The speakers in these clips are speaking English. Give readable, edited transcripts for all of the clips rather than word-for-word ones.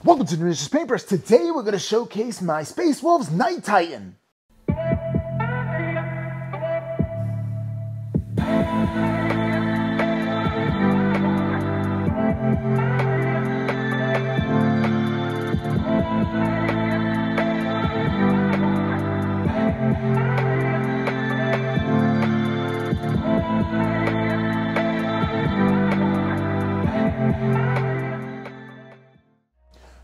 Welcome to Delicious Paintbrush. Today we're going to showcase my Space Wolves Night Titan.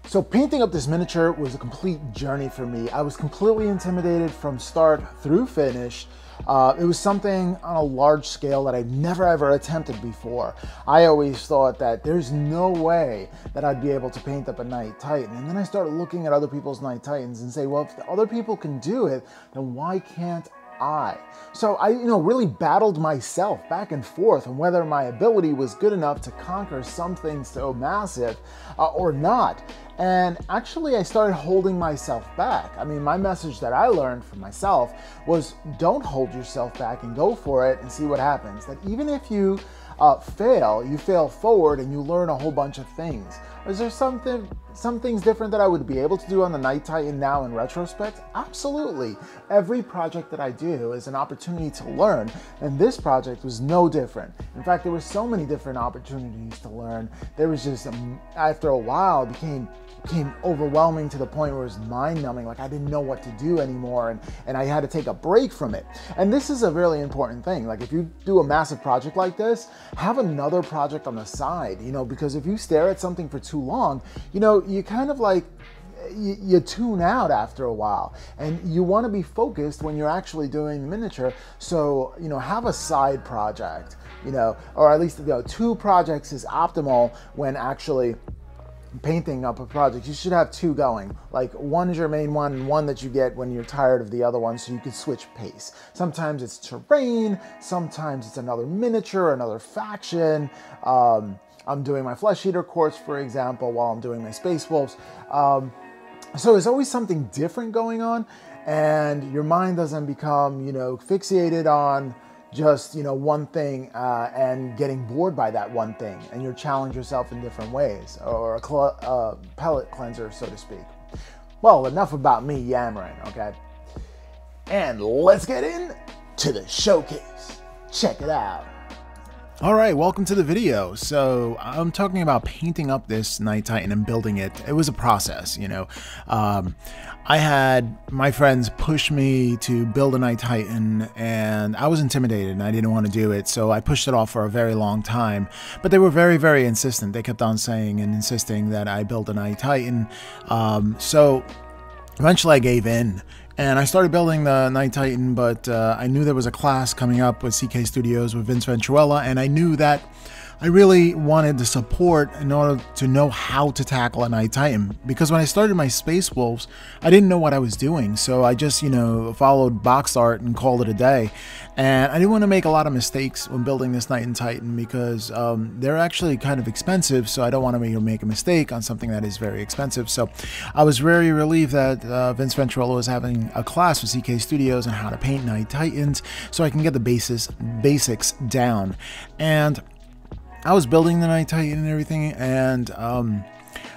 So painting up this miniature was a complete journey for me. I was completely intimidated from start through finish. It was something on a large scale that I'd never ever attempted before. I always thought that there's no way that I'd be able to paint up a Night Titan. And then I started looking at other people's Night Titans and say, well, if the other people can do it, then why can't I? So I, really battled myself back and forth on whether my ability was good enough to conquer something so massive or not. And actually, I started holding myself back. I mean, my message that I learned from myself was don't hold yourself back and go for it and see what happens. That even if you fail, you fail forward and you learn a whole bunch of things. Is there some things different that I would be able to do on the Night Titan now in retrospect? Absolutely. Every project that I do is an opportunity to learn, and this project was no different. In fact, there were so many different opportunities to learn. There was just, after a while, it became overwhelming to the point where it was mind-numbing, like I didn't know what to do anymore, and I had to take a break from it. And this is a really important thing. Like if you do a massive project like this, have another project on the side, because if you stare at something for too long, you kind of like, you tune out after a while, and you want to be focused when you're actually doing the miniature. So, have a side project, or at least, two projects is optimal when actually painting up a project. You should have two going. Like one is your main one and one that you get when you're tired of the other one, so you can switch pace. Sometimes it's terrain, sometimes it's another miniature, another faction. I'm doing my Flesh Eater course, for example, while I'm doing my Space Wolves. So there's always something different going on, and your mind doesn't become, fixated on just, one thing and getting bored by that one thing, and you challenge yourself in different ways, or a palate cleanser, so to speak. Well, enough about me yammering, okay? And let's get into the showcase. Check it out. All right, welcome to the video. So I'm talking about painting up this Night Titan and building it. It was a process, I had my friends push me to build a Night Titan, and I was intimidated and I didn't want to do it. So I pushed it off for a very long time, but they were very, very insistent. They kept on saying and insisting that I build a Night Titan. So eventually I gave in. And I started building the Night Titan, but I knew there was a class coming up with CK Studios with Vince Venturella, and I knew that I really wanted the support in order to know how to tackle a Night Titan. Because when I started my Space Wolves, I didn't know what I was doing, so I just, followed box art and called it a day. And I didn't want to make a lot of mistakes when building this Night Titan because they're actually kind of expensive, so I don't want to make a mistake on something that is very expensive. So I was very relieved that Vince Venturella was having a class with CK Studios on how to paint Night Titans, so I can get the basics down. And I was building the Night Titan and everything, and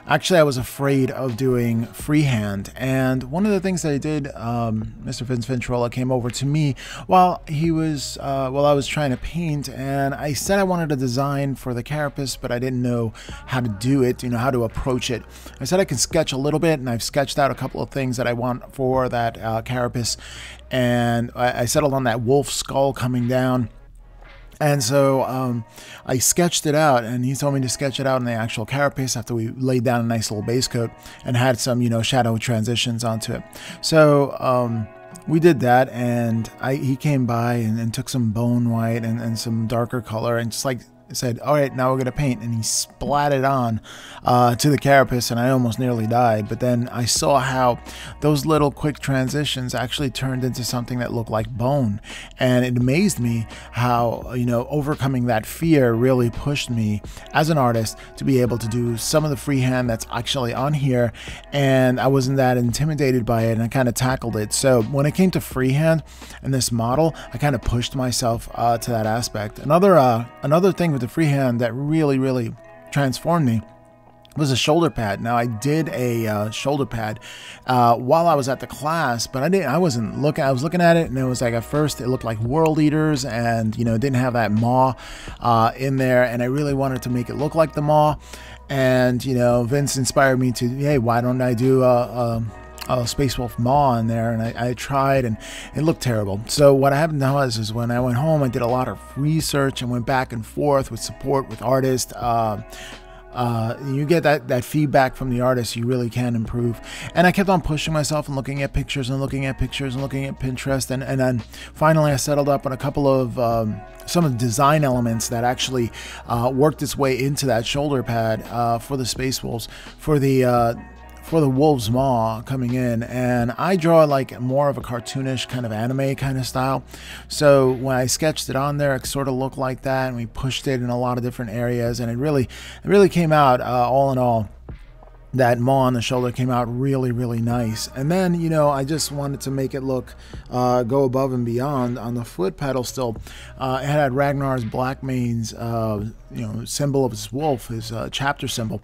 actually I was afraid of doing freehand. And one of the things that I did, Mr. Vince Venturella came over to me while I was trying to paint, and I said I wanted a design for the carapace, but I didn't know how to do it, how to approach it. I said I can sketch a little bit, and I've sketched out a couple of things that I want for that carapace, and I settled on that wolf skull coming down. And so I sketched it out, and he told me to sketch it out in the actual carapace after we laid down a nice little base coat and had some, shadow transitions onto it. So we did that, and he came by and took some bone white and some darker color and just like said, all right, now we're going to paint, and he splatted on to the carapace, and I almost nearly died. But then I saw how those little quick transitions actually turned into something that looked like bone, and it amazed me how, overcoming that fear really pushed me as an artist to be able to do some of the freehand that's actually on here, and I wasn't that intimidated by it, and I kind of tackled it. So when it came to freehand and this model, I kind of pushed myself to that aspect. Another thing with the freehand that really transformed me was a shoulder pad. Now I did a shoulder pad while I was at the class, but I wasn't looking. I was looking at it, and it was like, at first it looked like world eaters, and you know, it didn't have that maw in there, and I really wanted to make it look like the maw. And you know, Vince inspired me to, hey, why don't I do a Space Wolf maw in there? And I tried, and it looked terrible. So what happened was, is when I went home, I did a lot of research and went back and forth with support with artists. You get that feedback from the artist, you really can improve. And I kept on pushing myself and looking at pictures and looking at pictures and looking at Pinterest, and then finally I settled up on a couple of some of the design elements that actually worked its way into that shoulder pad for the Space Wolves, for the wolf's maw coming in. And I draw like more of a cartoonish kind of anime kind of style, so when I sketched it on there, it sort of looked like that, and we pushed it in a lot of different areas, and it really came out, all in all, that maw on the shoulder came out really, really nice. And then, you know, I just wanted to make it look, go above and beyond on the foot pedal still. It had Ragnar's Black Mane's, you know, symbol of his wolf, his chapter symbol.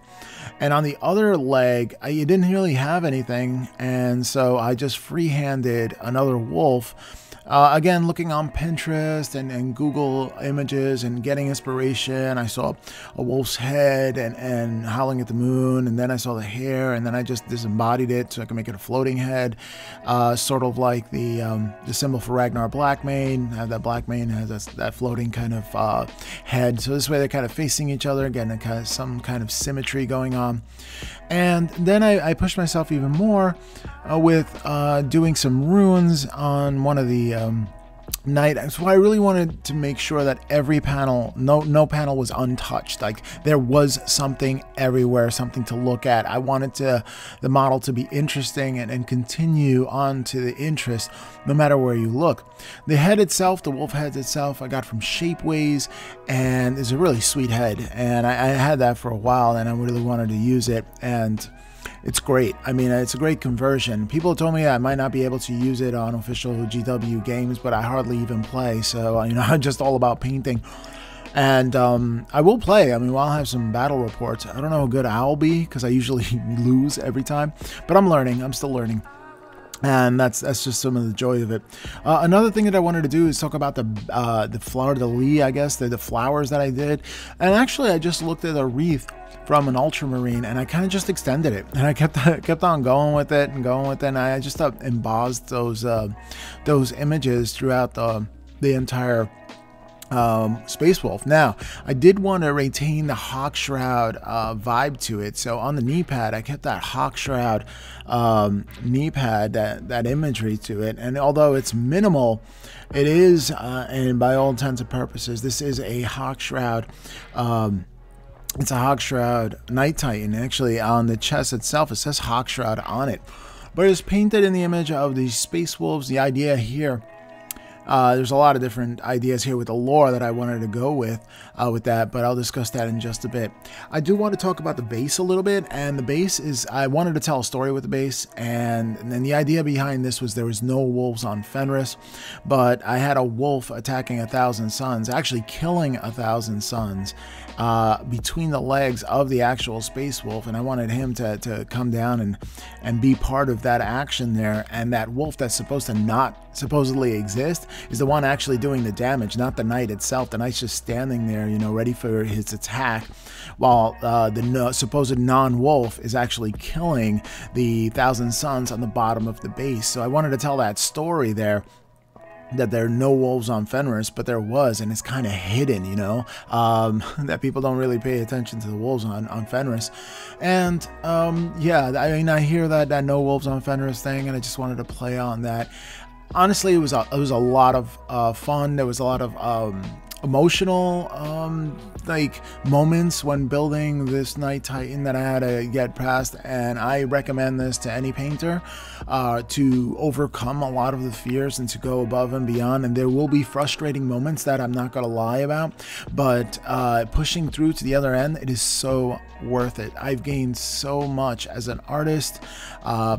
And on the other leg, you didn't really have anything, and so I just freehanded another wolf. Again, looking on Pinterest and Google Images and getting inspiration, I saw a wolf's head and howling at the moon, and then I saw the hair, and then I just disembodied it so I can make it a floating head, sort of like the symbol for Ragnar Blackmane. That Blackmane has that floating kind of head, so this way they're kind of facing each other, getting some kind of symmetry going on. And then I pushed myself even more with doing some runes on one of the night. So I really wanted to make sure that every panel, no panel was untouched. Like, there was something everywhere, something to look at. I wanted the model to be interesting and continue on to the interest no matter where you look. The head itself, the wolf head itself, I got from Shapeways, and it's a really sweet head, and I had that for a while, and I really wanted to use it, and it's great. I mean, it's a great conversion. People told me I might not be able to use it on official GW games, but I hardly even play, so you know, I'm just all about painting. And I will play. I mean, I'll have some battle reports. I don't know how good I'll be, because I usually lose every time, but I'm learning. I'm still learning. And that's just some of the joy of it. Another thing that I wanted to do is talk about the fleur de lis, I guess, the flowers that I did. And actually, I just looked at a wreath from an ultramarine, and I kind of just extended it, and I kept on going with it, and I just embossed those images throughout the entire Space Wolf. Now, I did want to retain the Hawk Shroud vibe to it, so on the knee pad, I kept that Hawk Shroud knee pad, that imagery to it, and although it's minimal, it is, and by all intents and purposes, this is a Hawk Shroud. It's a Hawk Shroud Night Titan. Actually, on the chest itself, it says Hawk Shroud on it, but it's painted in the image of the Space Wolves. The idea here, there's a lot of different ideas here with the lore that I wanted to go with that, but I'll discuss that in just a bit. I do want to talk about the base a little bit, and the base is, I wanted to tell a story with the base, and then the idea behind this was there was no wolves on Fenris, but I had a wolf attacking 1,000 suns, actually killing 1,000 suns between the legs of the actual Space Wolf, and I wanted him to come down and be part of that action there, and that wolf that's supposed to not supposedly exist is the one actually doing the damage, not the knight itself. The knight's just standing there, you know, ready for his attack, while the supposed non-wolf is actually killing the 1,000 suns on the bottom of the base. So I wanted to tell that story there, that there are no wolves on Fenris, but there was, and it's kind of hidden, you know, that people don't really pay attention to the wolves on Fenris. And yeah, I mean, I hear that no wolves on Fenris thing, and I just wanted to play on that. Honestly, it was a lot of fun. There was a lot of emotional like moments when building this Night Titan that I had to get past, and I recommend this to any painter to overcome a lot of the fears and to go above and beyond. And there will be frustrating moments that I'm not gonna lie about, but pushing through to the other end, it is so worth it. I've gained so much as an artist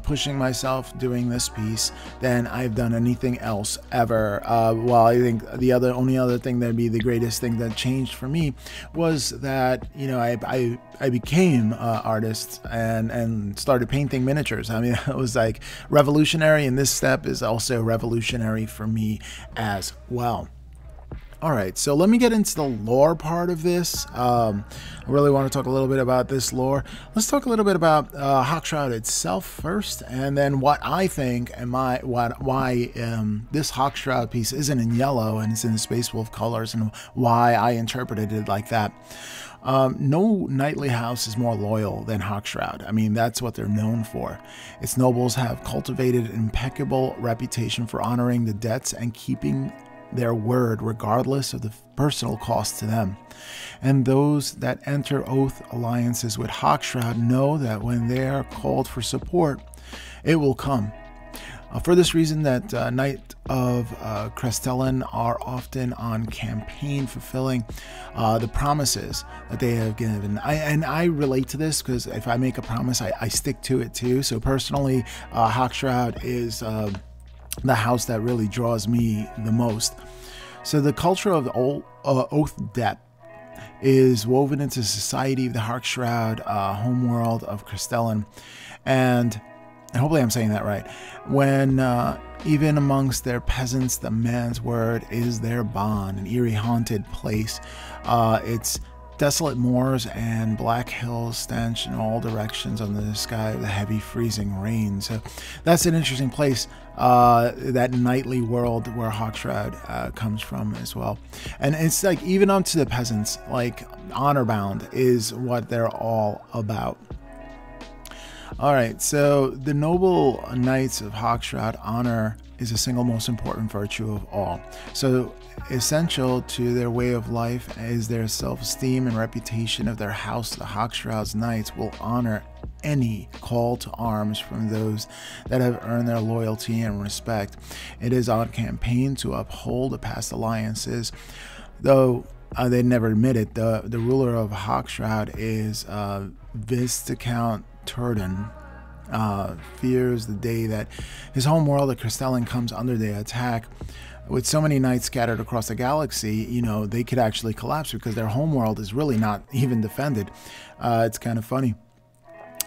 pushing myself doing this piece than I've done anything else ever. Well, I think the only other thing that'd be the greatest thing that changed for me was that, you know, I became an artist and started painting miniatures. I mean, it was like revolutionary, and this step is also revolutionary for me as well. All right, so let me get into the lore part of this. I really want to talk a little bit about this lore. Let's talk a little bit about Hawkshroud itself first, and then what I think and why this Hawkshroud piece isn't in yellow and it's in the Space Wolf colors, and why I interpreted it like that. No knightly house is more loyal than Hawkshroud. I mean, that's what they're known for. Its nobles have cultivated an impeccable reputation for honoring the debts and keeping their word regardless of the personal cost to them. And those that enter oath alliances with Hawkshroud know that when they are called for support, it will come. For this reason, that Knight of Crestellan are often on campaign fulfilling the promises that they have given. I relate to this because if I make a promise, I stick to it too. So personally, Hawkshroud is the house that really draws me the most. So the culture of the oath debt is woven into society of the Hawkshroud homeworld of Crestellan, and hopefully I'm saying that right. When even amongst their peasants, the man's word is their bond. An eerie, haunted place. It's desolate moors and black hills stench in all directions under the sky of the heavy freezing rain. So that's an interesting place, that nightly world where Hawkshroud comes from as well. And it's like even up to the peasants, like honor bound is what they're all about. All right, so the noble knights of Hawkshroud, honor is the single most important virtue of all. So essential to their way of life is their self-esteem and reputation of their house. The Hawkshroud's knights will honor any call to arms from those that have earned their loyalty and respect. It is on campaign to uphold the past alliances, though they never admit it. The ruler of Hawkshroud is Viscount Turden. Fears the day that his home world of Crestellan comes under the attack. With so many knights scattered across the galaxy, you know, they could actually collapse because their home world is really not even defended. It's kind of funny.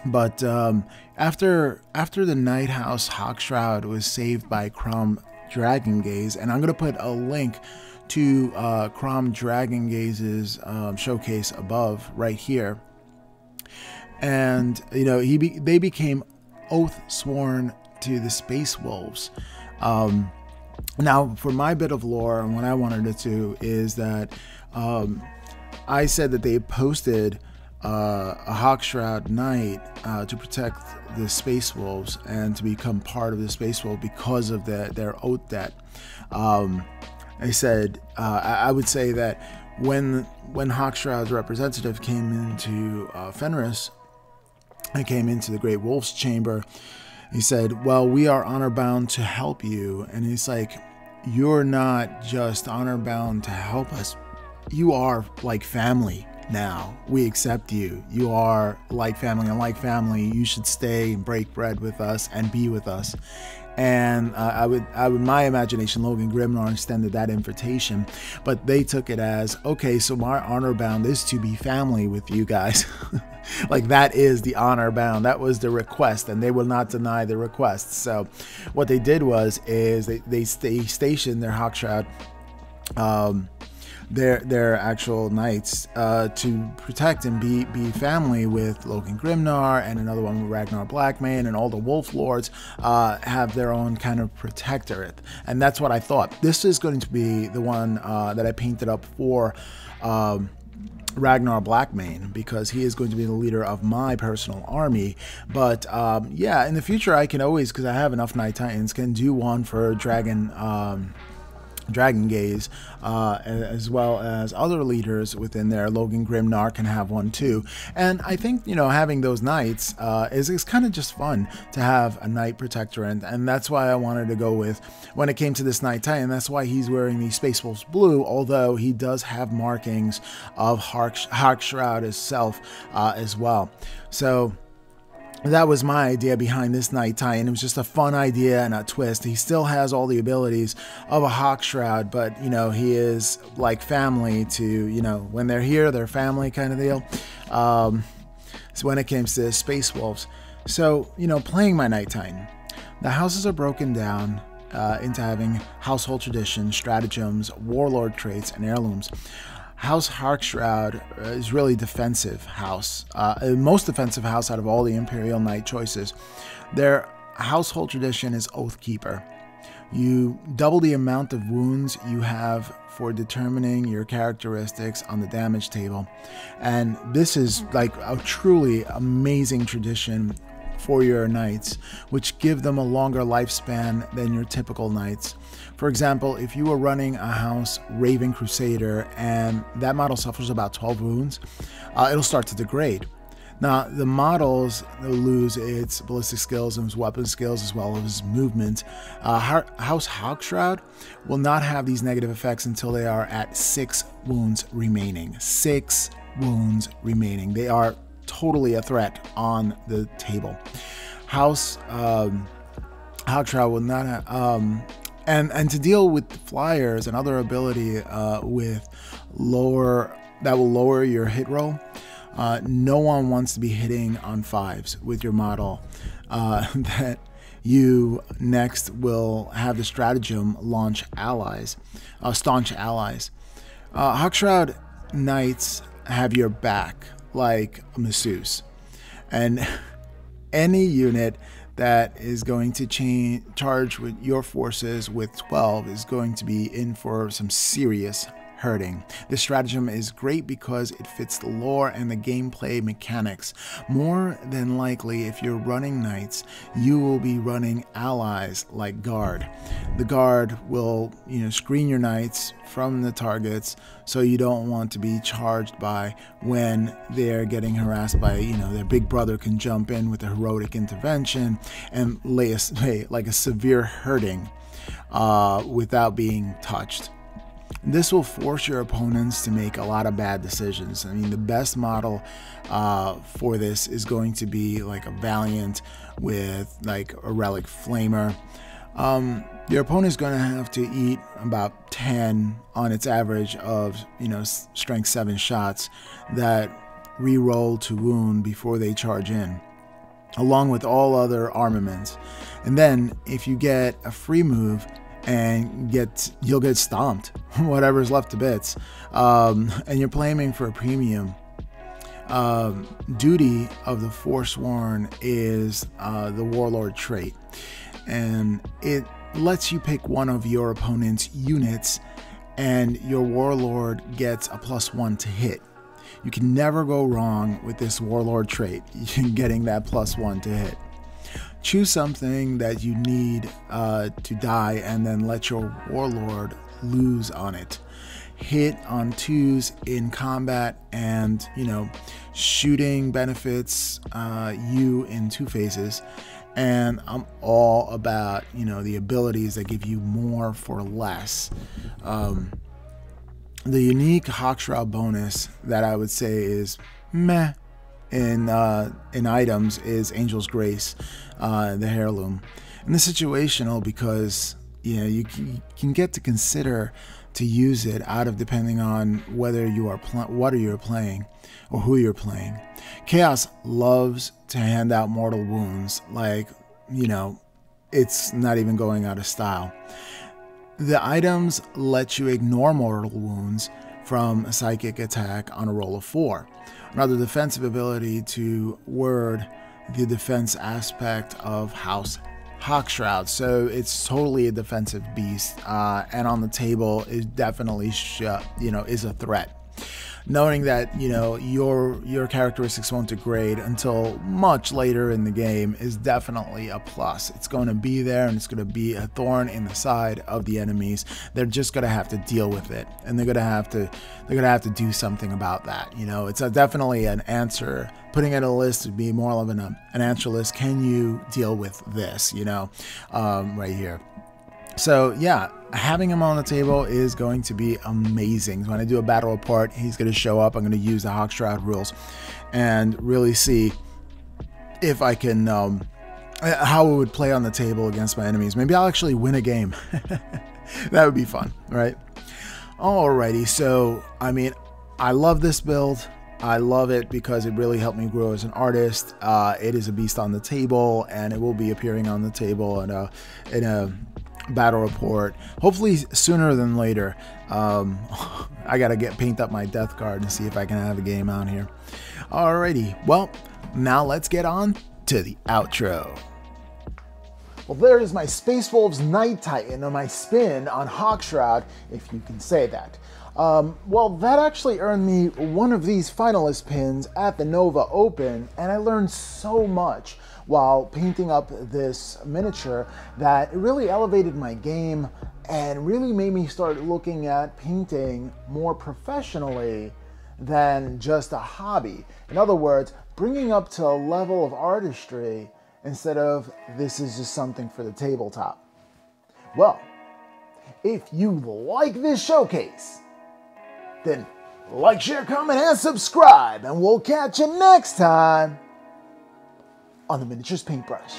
But after the Night House Hawkshroud was saved by Crom Dragongaze, and I'm going to put a link to Crom Dragongaze's showcase above right here. And you know, they became oath sworn to the Space Wolves. Now, for my bit of lore, and what I wanted to do is that I said that they posted a Hawkshroud Knight to protect the Space Wolves and to become part of the Space Wolf because of their oath debt. I said I would say that when Hawkshroud's representative came into Fenris, and came into the Great Wolf's chamber, he said, well, we are honor bound to help you. And he's like, you're not just honor bound to help us. You are like family now. We accept you. You are like family, and like family, you should stay and break bread with us and be with us. And I would, my imagination, Logan Grimnar extended that invitation, but they took it as, okay, so my honor bound is to be family with you guys. Like that is the honor bound. That was the request, and they will not deny the request. So what they did was they stationed their Hawkshroud, their actual knights to protect and be family with Logan Grimnar, and another one with Ragnar Blackmane, and all the Wolf Lords have their own kind of protectorate. And that's what I thought. This is going to be the one that I painted up for Ragnar Blackmane, because he is going to be the leader of my personal army. But yeah, in the future I can always, because I have enough Knight Titans, can do one for Dragongaze, as well as other leaders within there. Logan Grimnar can have one too. And I think, you know, having those knights is kind of just fun to have a knight protectorate, and that's why I wanted to go with, when it came to this Knight Titan, that's why he's wearing the Space Wolves blue, although he does have markings of Hawkshroud itself as well. So that was my idea behind this Knight Titan. It was just a fun idea and a twist. He still has all the abilities of a Hawk Shroud, but you know, he is like family to, you know, when they're here, they're family kind of deal. So when it comes to Space Wolves. So, you know, playing my Knight Titan, the houses are broken down into having household traditions, stratagems, warlord traits, and heirlooms. House Hawkshroud is really defensive house, most defensive house out of all the Imperial Knight choices. Their household tradition is Oathkeeper. You double the amount of wounds you have for determining your characteristics on the damage table, and this is like a truly amazing tradition for your knights, which give them a longer lifespan than your typical knights. For example, if you were running a house Raven Crusader and that model suffers about 12 wounds, it'll start to degrade. Now, the models will lose its ballistic skills and its weapon skills as well as movement. House Hawkshroud will not have these negative effects until they are at 6 wounds remaining. 6 wounds remaining. They are totally a threat on the table. House Hawkshroud will not have, and to deal with flyers and other ability with that will lower your hit roll. No one wants to be hitting on 5s with your model. That you next will have the stratagem launch allies, staunch allies. Hawkshroud knights have your back like a masseuse, and any unit that is going to charge with your forces with 12 is going to be in for some serious hurting. This stratagem is great because it fits the lore and the gameplay mechanics. More than likely, if you're running knights, you will be running allies like guard. The guard will, you know, screen your knights from the targets, so you don't want to be charged by when they're getting harassed by, you know, their big brother can jump in with a heroic intervention and lay like a severe hurting without being touched. This will force your opponents to make a lot of bad decisions. I mean, the best model for this is going to be like a Valiant with like a Relic Flamer. Your opponent is going to have to eat about 10 on its average of, you know, strength 7 shots that re-roll to wound before they charge in, along with all other armaments. And then if you get a free move, and you'll get stomped, whatever's left to bits, and you're claiming for a premium. Duty of the Forsworn is the Warlord trait, and it lets you pick one of your opponent's units, and your Warlord gets a +1 to hit. You can never go wrong with this Warlord trait, getting that +1 to hit. Choose something that you need to die and then let your Warlord lose on it. Hit on 2s in combat, and, you know, shooting benefits you in 2 phases. And I'm all about, you know, the abilities that give you more for less. The unique Hawkshroud bonus that I would say is meh in items is Angel's Grace, the heirloom. And this is situational because, you know, you can get to consider to use it out of depending on whether you are what you're playing or who you're playing. Chaos loves to hand out mortal wounds, like, you know, it's not even going out of style. The items let you ignore mortal wounds from a psychic attack on a roll of 4. Another defensive ability to word the defense aspect of House Hawkshroud, so it's totally a defensive beast, and on the table is definitely is a threat. Knowing that, you know, your characteristics won't degrade until much later in the game is definitely a plus. It's going to be there, and it's going to be a thorn in the side of the enemies. They're just going to have to deal with it, and they're going to have to do something about that. You know, it's definitely an answer. Putting it in a list would be more of an answer list. Can you deal with this? You know, right here. So yeah, having him on the table is going to be amazing. When I do a battle report, he's going to show up. I'm going to use the Hawkshroud rules and really see if I can, how it would play on the table against my enemies. Maybe I'll actually win a game. That would be fun, right? Alrighty, so, I mean, I love this build. I love it because it really helped me grow as an artist. It is a beast on the table, and it will be appearing on the table in a battle report, hopefully sooner than later. I gotta paint up my death card and see if I can have a game out here. Alrighty, well, now let's get on to the outro. Well, there is my Space Wolves Night Titan, or my spin on Hawkshroud, if you can say that. Well, that actually earned me one of these finalist pins at the Nova Open, and I learned so much while painting up this miniature that it really elevated my game and really made me start looking at painting more professionally than just a hobby. In other words, bringing up to a level of artistry instead of this is just something for the tabletop. Well, if you like this showcase, then like, share, comment, and subscribe, and we'll catch you next time on the Miniatures Paintbrush.